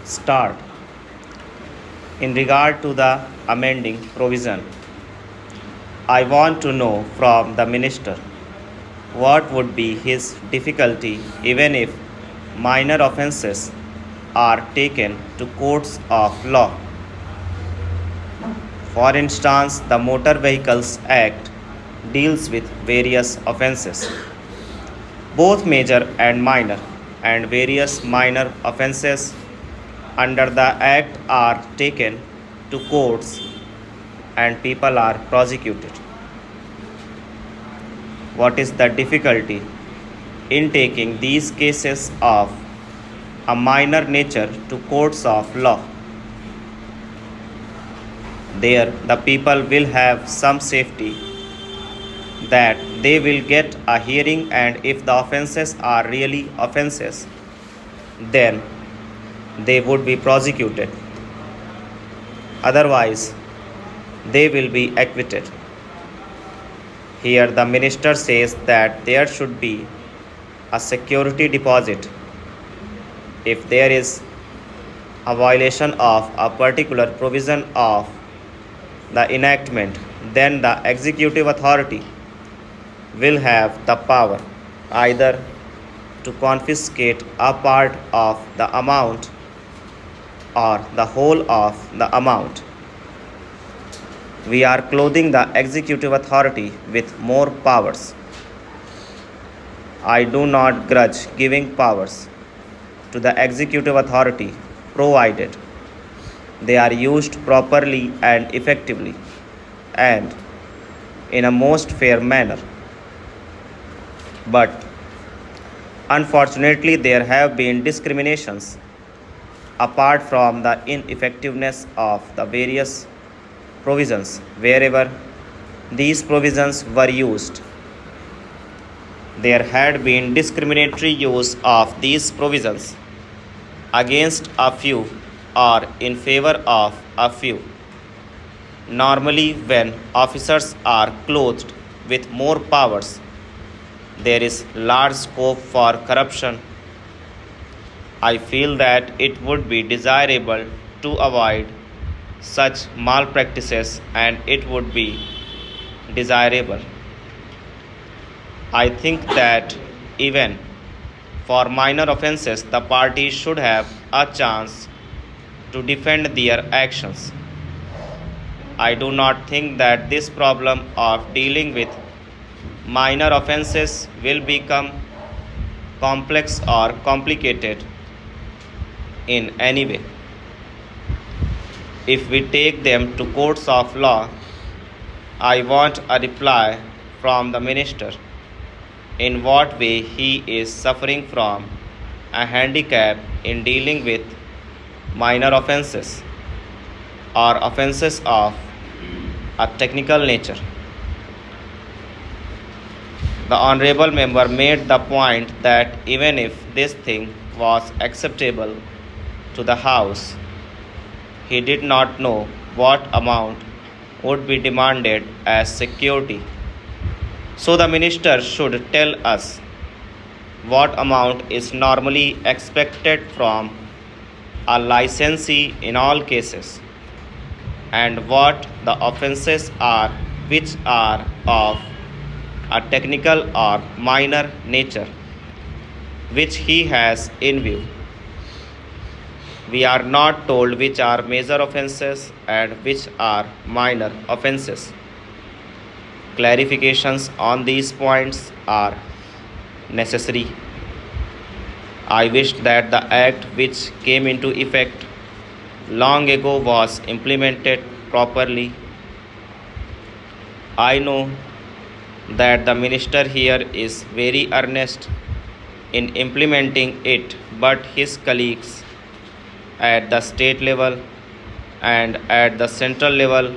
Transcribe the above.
start. In regard to the amending provision, I want to know from the minister what would be his difficulty even if minor offences are taken to courts of law. For instance, the Motor Vehicles Act deals with various offences, both major and minor, and various minor offences under the act are taken to courts and people are prosecuted. What is the difficulty in taking these cases of a minor nature to courts of law? There, the people will have some safety that they will get a hearing, and if the offences are really offences, then they would be prosecuted. Otherwise, they will be acquitted. Here, the minister says that there should be a security deposit if there is a violation of a particular provision of the enactment, then the executive authority will have the power either to confiscate a part of the amount or the whole of the amount. We are clothing the executive authority with more powers. I do not grudge giving powers to the executive authority provided they are used properly and effectively and in a most fair manner. But unfortunately, there have been discriminations apart from the ineffectiveness of the various provisions wherever these provisions were used. There had been discriminatory use of these provisions against a few or in favor of a few. Normally, when officers are clothed with more powers, there is large scope for corruption. I feel that it would be desirable to avoid such malpractices, and it would be desirable. I think that even for minor offences, the parties should have a chance to defend their actions. I do not think that this problem of dealing with minor offences will become complex or complicated in any way. If we take them to courts of law, I want a reply from the minister in what way he is suffering from a handicap in dealing with minor offences or offences of a technical nature. The honorable member made the point that even if this thing was acceptable to the House, he did not know what amount would be demanded as security. So the minister should tell us what amount is normally expected from a licensee in all cases and what the offences are which are of a technical or minor nature which he has in view. We are not told which are major offences and which are minor offences. Clarifications on these points are necessary. I wish that the act which came into effect long ago was implemented properly. I know that the minister here is very earnest in implementing it, but his colleagues at the state level and at the central level